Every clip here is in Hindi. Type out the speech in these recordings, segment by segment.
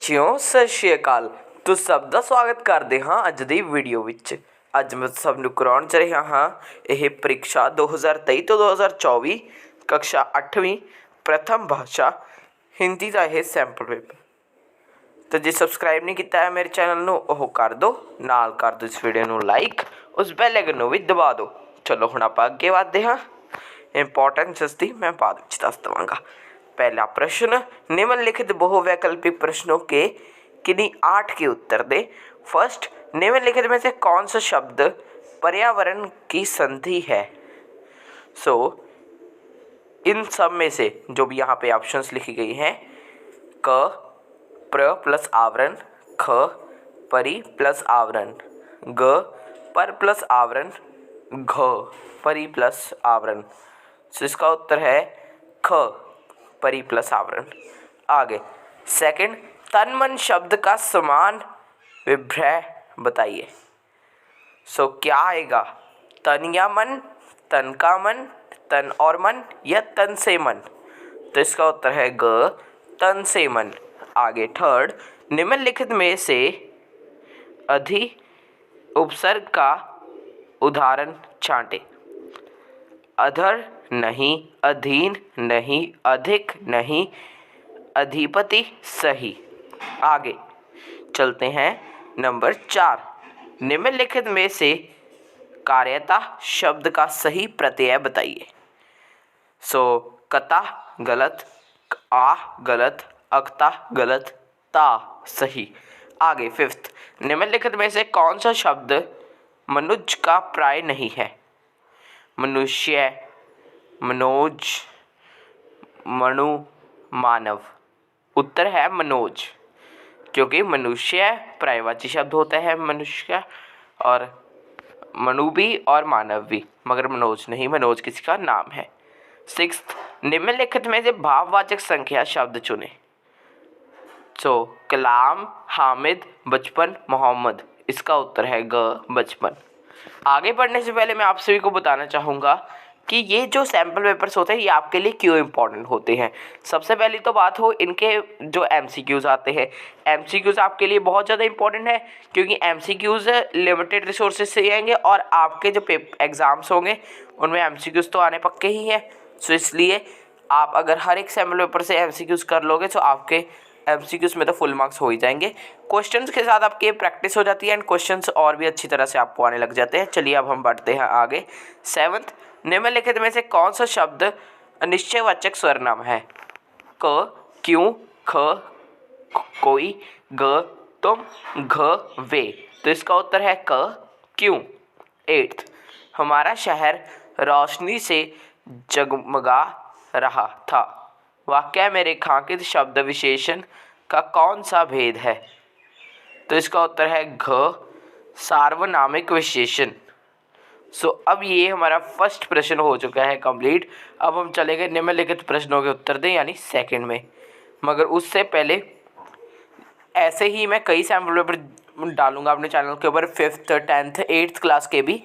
ਬੱਚਿਓ ਸਤਿ ਸ਼੍ਰੀ ਅਕਾਲ। ਤੁਸੀਂ ਸਭ ਦਾ ਸਵਾਗਤ ਕਰਦੇ ਹਾਂ ਅੱਜ ਦੀ ਵੀਡੀਓ ਵਿੱਚ। ਅੱਜ ਮੈਂ ਸਭ ਨੂੰ ਕਰਾਉਣ ਚ ਰਿਹਾ ਹਾਂ ਇਹ ਪ੍ਰੀਖਿਆ 2023 ਤੋਂ 2024 ਕक्षा 8ਵੀਂ प्रथम भाषा हिंदी का यह सैंपल पेपर। तो जे सबसक्राइब नहीं किया है मेरे चैनल ਨੂੰ ਉਹ कर दो, नाल कर दो इस वीडियो ਨੂੰ लाइक, उस बैल आइकन ਨੂੰ भी दबा दो। चलो ਹੁਣ ਆਪਾਂ ਅੱਗੇ ਵਧਦੇ ਹਾਂ। इंपॉर्टेंस ਦੀ मैं बाद ਵਿੱਚ ਦੱਸ ਦਵਾਂਗਾ। पहला प्रश्न, निम्नलिखित बहुवैकल्पिक प्रश्नों के किन्हीं 8 के उत्तर दे। फर्स्ट, निम्नलिखित में से कौन सा शब्द पर्यावरण की संधि है? सो इन सब में से जो भी यहाँ पे ऑप्शंस लिखी गई हैं, क प्र प्लस आवरण, ख परि प्लस आवरण, ग पर प्लस आवरण, घ परि प्लस आवरण। सो इसका उत्तर है ख परि प्लस आवरण। आगे सेकंड, तन मन शब्द का समान विभ्रय बताइए। सो क्या आएगा? तन या मन, तन का मन, तन और मन या तन से मन? तो इसका उत्तर है ग तन से मन। आगे थर्ड, निम्नलिखित में से अधि उपसर्ग का उदाहरण छांटे। अधर नहीं, अधीन नहीं, अधिक नहीं, अधिपति सही। आगे चलते हैं नंबर 4, निम्नलिखित में से कार्यता शब्द का सही प्रत्यय बताइए। सो कता गलत, आ गलत, अकता गलत, ता सही। आगे फिफ्थ, निम्नलिखित में से कौन सा शब्द मनुज का प्राय नहीं है? मनुष्य, मनोज, मनु, मानव। उत्तर है मनोज, क्योंकि मनुष्य पर्यायवाची शब्द होता है मनुष्य का, और मनु भी और मानव भी, मगर मनोज नहीं, मनोज किसी का नाम है। सिक्स्थ, निम्नलिखित में से भाववाचक संख्या शब्द चुने। सो कलाम, हामिद, बचपन, मोहम्मद। इसका उत्तर है ग बचपन। आगे बढ़ने से पहले मैं आप सभी को बताना चाहूँगा कि ये जो सैम्पल पेपर्स होते हैं ये आपके लिए क्यों इम्पोर्टेंट होते हैं। सबसे पहली तो बात हो इनके जो एमसीक्यूज़ आते हैं, एमसीक्यूज़ आपके लिए बहुत ज़्यादा इम्पोर्टेंट है, क्योंकि एमसीक्यूज़ लिमिटेड रिसोर्सेज से आएंगे और आपके जो एग्ज़ाम्स होंगे उनमें एमसीक्यूज़ तो आने पक्के ही हैं। सो इसलिए आप अगर हर एक सैम्पल पेपर से एमसीक्यूज़ कर लोगे तो आपके एमसीक्यूज़ में तो फुल मार्क्स हो ही जाएंगे। क्वेश्चंस के साथ आपकी प्रैक्टिस हो जाती है एंड क्वेश्चंस और भी अच्छी तरह से आपको आने लग जाते हैं। चलिए अब हम बढ़ते हैं आगे। सेवंथ, निम्नलिखित में से कौन सा शब्द निश्चयवाचक स्वरनाम है? क, क्यों, ख, कोई, ग, तुम, घ, वे। तो इसका उत्तर है क, क्यों। एट्थ, हमारा शहर रोशनी से जगमगा रहा था। वाक्य में रेखांकित शब्द विशेषण का कौन सा भेद है? तो इसका उत्तर है घ, सार्वनामिक विशेषण। सो अब ये हमारा फर्स्ट प्रश्न हो चुका है कंप्लीट। अब हम चलेंगे निम्नलिखित प्रश्नों के उत्तर दें, यानी सेकंड में। मगर उससे पहले ऐसे ही मैं कई सैम्पल पेपर डालूंगा अपने चैनल के ऊपर, 5th, 10th, 8th क्लास के भी।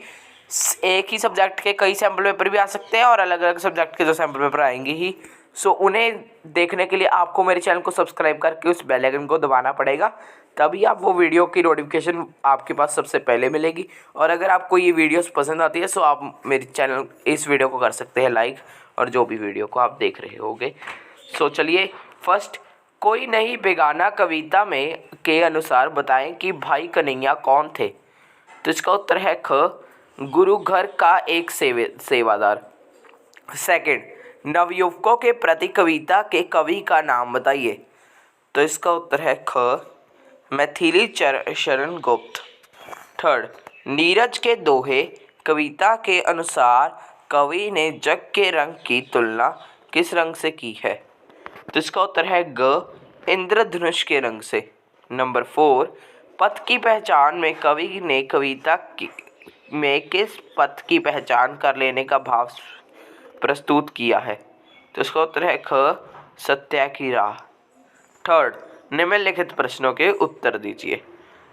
एक ही सब्जेक्ट के कई सैम्पल पेपर भी आ सकते हैं और अलग अलग सब्जेक्ट के जो सैम्पल पेपर आएंगे ही। सो उन्हें देखने के लिए आपको मेरे चैनल को सब्सक्राइब करके उस बेल आइकन को दबाना पड़ेगा, तभी आप वो वीडियो की नोटिफिकेशन आपके पास सबसे पहले मिलेगी। और अगर आपको ये वीडियोस पसंद आती है तो आप मेरे चैनल इस वीडियो को कर सकते हैं लाइक, और जो भी वीडियो को आप देख रहे होंगे। सो चलिए फर्स्ट, कोई नहीं बेगाना कविता में के अनुसार बताएं कि भाई कन्हैया कौन थे? तो इसका उत्तर है ख, गुरु घर का एक सेवादार। सेकंड, नवयुवकों के प्रति कविता के कवि का नाम बताइए। तो इसका उत्तर है ख, मैथिली शरण गुप्त। थर्ड, नीरज के दोहे कविता के अनुसार कवि ने जग के रंग की तुलना किस रंग से की है? तो इसका उत्तर है ग, इंद्रधनुष के रंग से। नंबर 4, पथ की पहचान में कवि ने कविता में किस पथ की पहचान कर लेने का भाव प्रस्तुत किया है? तो इसका उत्तर है ख, सत्या की राह। थर्ड, निम्नलिखित प्रश्नों के उत्तर दीजिए।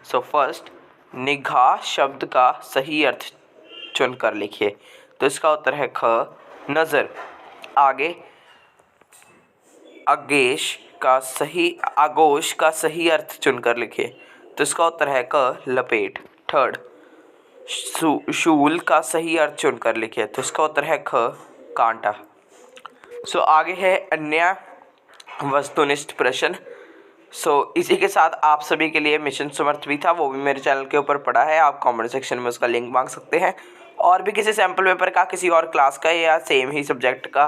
सो फर्स्ट, निगाह शब्द का सही अर्थ चुनकर लिखिए। तो इसका उत्तर है ख, नज़र। आगे, अगेश आगोश का सही अर्थ चुनकर लिखिए। तो इसका उत्तर है क, लपेट। थर्ड, शूल का सही अर्थ चुनकर लिखिए। तो इसका उत्तर है ख, कांटा। आगे है अन्य वस्तुनिष्ठ प्रश्न। इसी के साथ आप सभी के लिए मिशन समर्थ भी था, वो भी मेरे चैनल के ऊपर पड़ा है, आप कमेंट सेक्शन में उसका लिंक मांग सकते हैं। और भी किसी सैम्पल पेपर का, किसी और क्लास का या सेम ही सब्जेक्ट का,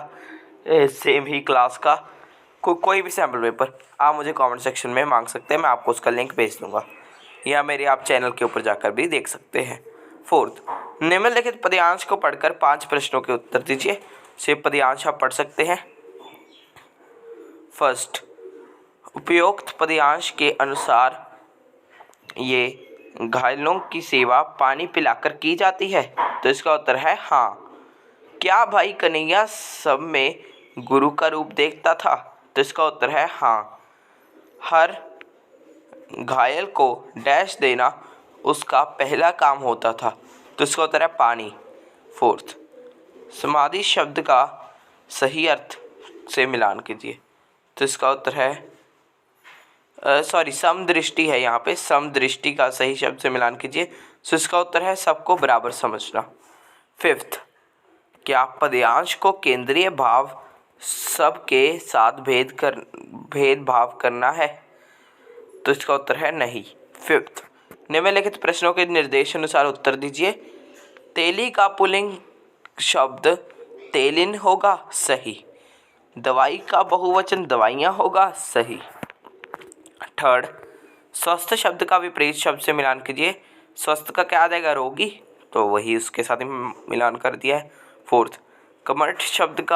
सेम ही क्लास का कोई भी सैम्पल पेपर आप मुझे कमेंट सेक्शन में मांग सकते हैं, मैं आपको उसका लिंक भेज दूँगा, या मेरे आप चैनल के ऊपर जाकर भी देख सकते हैं। फोर्थ, निम्नलिखित पद्यांश को पढ़कर 5 प्रश्नों के उत्तर दीजिए। से पद्यांश आप पढ़ सकते हैं। फर्स्ट, उपरोक्त पद्यांश के अनुसार ये घायलों की सेवा पानी पिलाकर की जाती है। तो इसका उत्तर है हाँ। क्या भाई कन्हैया सब में गुरु का रूप देखता था? तो इसका उत्तर है हाँ। हर घायल को डैश देना उसका पहला काम होता था। तो इसका उत्तर है पानी। फोर्थ, समाधि शब्द का सही अर्थ से मिलान कीजिए। तो इसका उत्तर है समदृष्टि है, यहाँ पे समदृष्टि का सही शब्द से मिलान कीजिए। तो इसका उत्तर है सबको बराबर समझना। फिफ्थ, क्या पद्यांश को केंद्रीय भाव सबके साथ भेदभाव करना है? तो इसका उत्तर है नहीं। फिफ्थ, निम्नलिखित प्रश्नों के निर्देश अनुसार उत्तर दीजिए। तेली का पुल्लिंग शब्द तेलिन होगा, सही। दवाई का बहुवचन दवाइयाँ होगा, सही। थर्ड, स्वस्थ शब्द का विपरीत शब्द से मिलान कीजिए। स्वस्थ का क्या आ जाएगा? रोगी, तो वही उसके साथ ही मिलान कर दिया है। फोर्थ, कमठ शब्द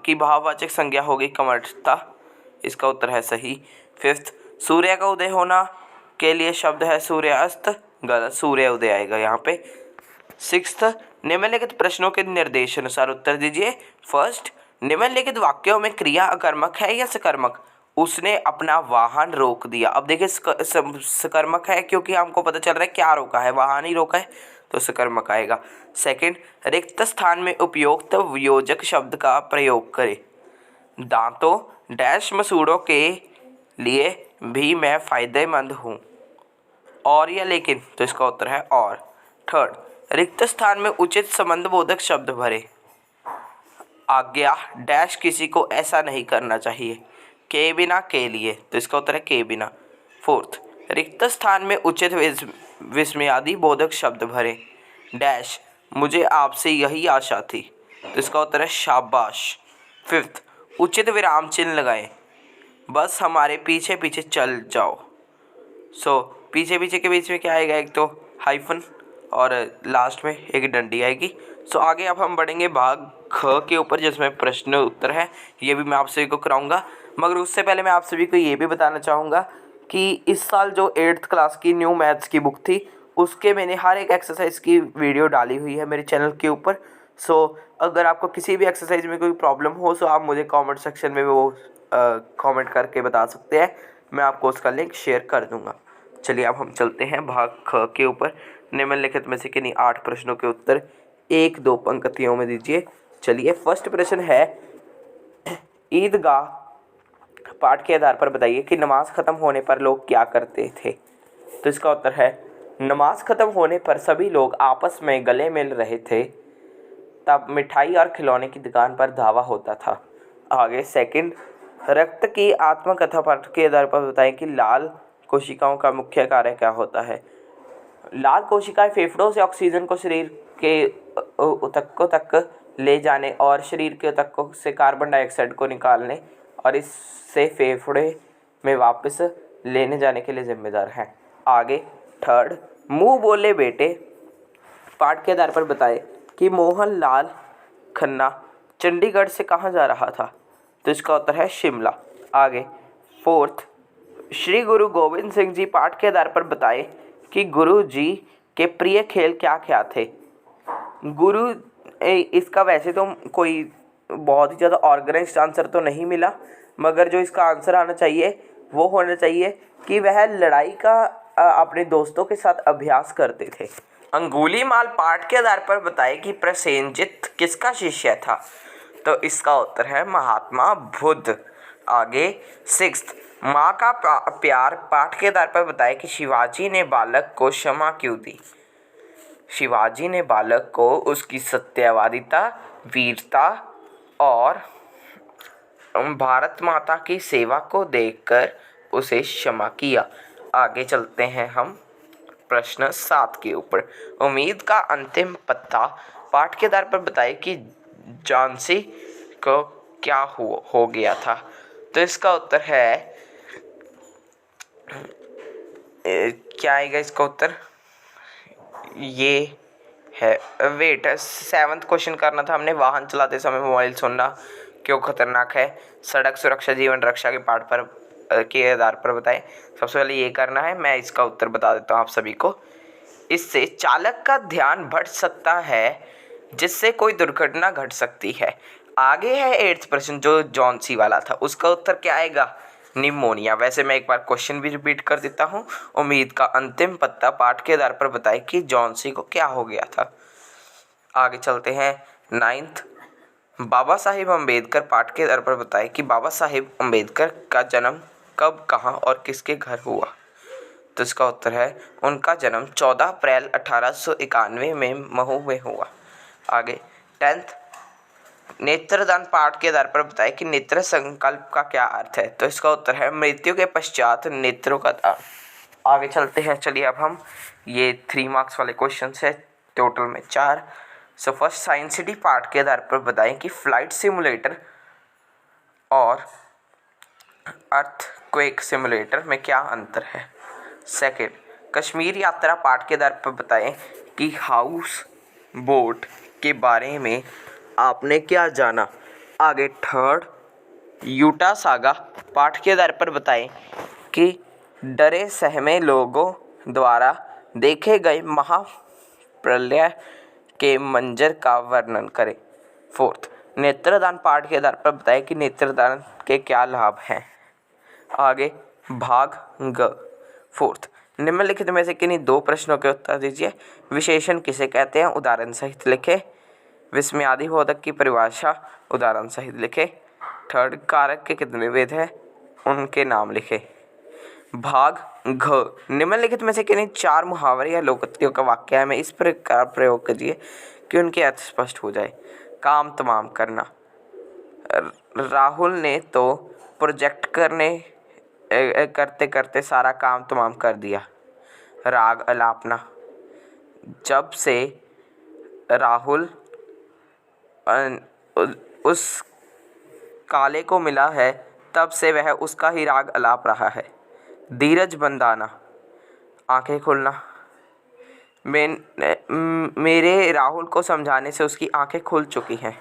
की भाववाचक संज्ञा होगी कमठता, इसका उत्तर है सही। फिफ्थ, सूर्य का उदय होना के लिए शब्द है सूर्यास्त, गलत, सूर्य उदय आएगा यहाँ पे। सिक्स्थ, निम्नलिखित प्रश्नों के निर्देश अनुसार उत्तर दीजिए। फर्स्ट, निम्नलिखित वाक्यों में क्रिया अकर्मक है या सकर्मक? उसने अपना वाहन रोक दिया। अब देखिए सकर्मक है क्योंकि हमको पता चल रहा है क्या रोका है, वाहन ही रोका है, तो सकर्मक आएगा। सेकंड, रिक्त स्थान में उपयुक्त वियोजक शब्द का प्रयोग करें। दांतों डैश मसूड़ों के लिए भी मैं फायदेमंद हूँ, और या लेकिन, तो इसका उत्तर है और। थर्ड, रिक्त स्थान में उचित संबंध बोधक शब्द भरे। आज्ञा डैश किसी को ऐसा नहीं करना चाहिए, के बिना के लिए, तो इसका उत्तर है के बिना। फोर्थ, रिक्त स्थान में उचित विस्मयादि बोधक शब्द भरे। डैश मुझे आपसे यही आशा थी, तो इसका उत्तर है शाबाश। फिफ्थ, उचित विराम चिन्ह लगाएं। बस हमारे पीछे पीछे चल जाओ। पीछे पीछे के बीच में क्या आएगा? एक तो हाइफन और लास्ट में एक डंडी आएगी। आगे अब हम बढ़ेंगे भाग ख के ऊपर, जिसमें प्रश्न उत्तर है, ये भी मैं आप सभी को कराऊंगा। मगर उससे पहले मैं आप सभी को ये भी बताना चाहूँगा कि इस साल जो 8th क्लास की न्यू मैथ्स की बुक थी, उसके मैंने हर एक एक्सरसाइज की वीडियो डाली हुई है मेरे चैनल के ऊपर। अगर आपको किसी भी एक्सरसाइज में कोई प्रॉब्लम हो तो आप मुझे कमेंट सेक्शन में वो कमेंट करके बता सकते हैं, मैं आपको उसका लिंक शेयर कर दूंगा। चलिए अब हम चलते हैं भाग ख के ऊपर। निम्नलिखित में से किन्हीं 8 प्रश्नों के उत्तर 1-2 पंक्तियों में दीजिए। चलिए, फर्स्ट प्रश्न है, ईदगाह पाठ के आधार पर बताइए कि नमाज ख़त्म होने पर लोग क्या करते थे। तो इसका उत्तर है, नमाज ख़त्म होने पर सभी लोग आपस में गले मिल रहे थे, तब मिठाई और खिलौने की दुकान पर धावा होता था। आगे सेकंड, रक्त की आत्मकथा पाठ के आधार पर बताएं कि लाल कोशिकाओं का मुख्य कार्य क्या होता है। लाल कोशिकाएं फेफड़ों से ऑक्सीजन को शरीर के ऊतकों तक ले जाने और शरीर के ऊतकों से कार्बन डाइऑक्साइड को निकालने और इससे फेफड़े में वापस लेने जाने के लिए जिम्मेदार हैं। आगे थर्ड, मुंह बोले बेटे पाठ के आधार पर बताए कि मोहन लाल खन्ना चंडीगढ़ से कहाँ जा रहा था। तो इसका उत्तर है शिमला। आगे फोर्थ, श्री गुरु गोविंद सिंह जी पाठ के आधार पर बताए कि गुरु जी के प्रिय खेल क्या क्या थे। गुरु इसका वैसे तो कोई बहुत ही ज़्यादा ऑर्गेनाइज्ड आंसर तो नहीं मिला, मगर जो इसका आंसर आना चाहिए वो होना चाहिए कि वह लड़ाई का अपने दोस्तों के साथ अभ्यास करते थे। अंगुलीमाल पाठ के आधार पर बताए कि प्रसेनजित किसका शिष्य था। तो इसका उत्तर है महात्मा बुद्ध। आगे 6th, माँ का प्यार पाठ के आधार पर बताएं कि शिवाजी ने बालक को क्षमा क्यों दी। शिवाजी ने बालक को उसकी सत्यवादिता, वीरता और भारत माता की सेवा को देखकर उसे क्षमा किया। आगे चलते हैं हम प्रश्न 7 के ऊपर। उम्मीद का अंतिम पत्ता पाठ के आधार पर बताए कि झांसी को क्या हो गया था। तो इसका उत्तर है क्या आएगा इसका उत्तर, ये है वेट 7th क्वेश्चन करना था हमने, वाहन चलाते समय मोबाइल सुनना क्यों खतरनाक है। सड़क सुरक्षा जीवन रक्षा के पाठ पर के आधार पर बताएं। सबसे पहले ये करना है, मैं इसका उत्तर बता देता हूँ आप सभी को। इससे चालक का ध्यान भटक सकता है जिससे कोई दुर्घटना घट सकती है। आगे है 8th प्रश्न जो झांसी वाला था, उसका उत्तर क्या आएगा, निमोनिया। वैसे मैं एक बार क्वेश्चन भी रिपीट कर देता हूँ। उम्मीद का अंतिम पत्ता पाठ के आधार पर बताएं कि झांसी को क्या हो गया था। आगे चलते हैं 9th, बाबा साहेब अम्बेडकर पाठ के आधार पर बताएं कि बाबा साहेब अम्बेडकर का जन्म कब, कहाँ और किसके घर हुआ। तो इसका उत्तर है उनका जन्म 14 अप्रैल 1891 में महू में हुआ। आगे 10th, नेत्रदान पाठ के आधार पर बताएं कि नेत्र संकल्प का क्या अर्थ है। तो इसका उत्तर है मृत्यु के पश्चात नेत्रों का दान। आगे चलते हैं, चलिए अब हम ये 3 मार्क्स वाले क्वेश्चन है, टोटल में 4। सो फर्स्ट, साइंस सिटी पाठ के आधार पर बताएं कि फ्लाइट सिमुलेटर और अर्थक्वेक सिमुलेटर में क्या अंतर है। सेकंड, कश्मीर यात्रा पाठ के आधार पर बताएं कि हाउस बोट के बारे में आपने क्या जाना। आगे थर्ड, यूटा सागा पाठ के आधार पर बताएं कि डरे सहमे लोगों द्वारा देखे गए महाप्रलय के मंजर का वर्णन करें। फोर्थ, नेत्रदान पाठ के आधार पर बताएं कि नेत्रदान के क्या लाभ हैं। आगे भाग ग। फोर्थ, निम्नलिखित में से किन्हीं 2 प्रश्नों के उत्तर दीजिए। विशेषण किसे कहते हैं, उदाहरण सहित लिखें। विस्मयादि बोधक की परिभाषा उदाहरण सहित लिखें। थर्ड, कारक के कितने भेद हैं, उनके नाम लिखें। भाग घ, निम्नलिखित में से किन्हीं 4 मुहावरे या लोकोक्तियों का वाक्य में इस प्रकार प्रयोग कीजिए कि उनके अर्थ स्पष्ट हो जाए। काम तमाम करना, राहुल ने तो प्रोजेक्ट करते करते सारा काम तमाम कर दिया। राग अलापना, जब से राहुल उस काले को मिला है तब से वह उसका ही राग अलाप रहा है। धीरज बंधाना, आंखें खोलना, मेरे राहुल को समझाने से उसकी आंखें खुल चुकी हैं।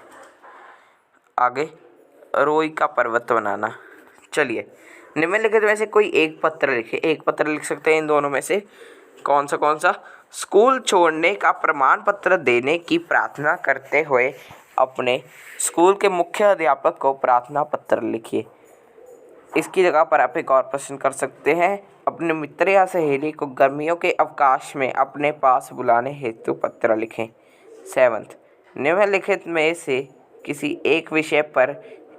आगे रोई का पर्वत बनाना। चलिए निम्नलिखित में से कोई एक पत्र लिखे। एक पत्र लिख सकते हैं इन दोनों में से, कौन सा। स्कूल छोड़ने का प्रमाण पत्र देने की प्रार्थना करते हुए अपने स्कूल के मुख्य अध्यापक को प्रार्थना पत्र लिखिए। इसकी जगह पर आप एक और प्रश्न कर सकते हैं, अपने मित्र या सहेली को गर्मियों के अवकाश में अपने पास बुलाने हेतु पत्र लिखें। 7th, निम्नलिखित में से किसी एक विषय पर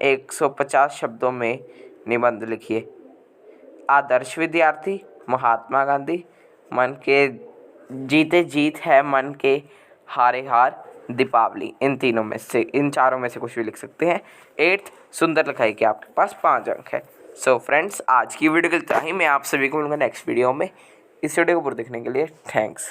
150 शब्दों में निबंध लिखिए। आदर्श विद्यार्थी, महात्मा गांधी, मन के जीते जीत है, मन के हारे हार, दीपावली। इन चारों में से कुछ भी लिख सकते हैं। 8th, सुंदर लिखाई के आपके पास 5 अंक है। सो फ्रेंड्स, आज की वीडियो के इतना ही। मैं आप सभी को मिलूंगा नेक्स्ट वीडियो में। इस वीडियो को पूरा देखने के लिए थैंक्स।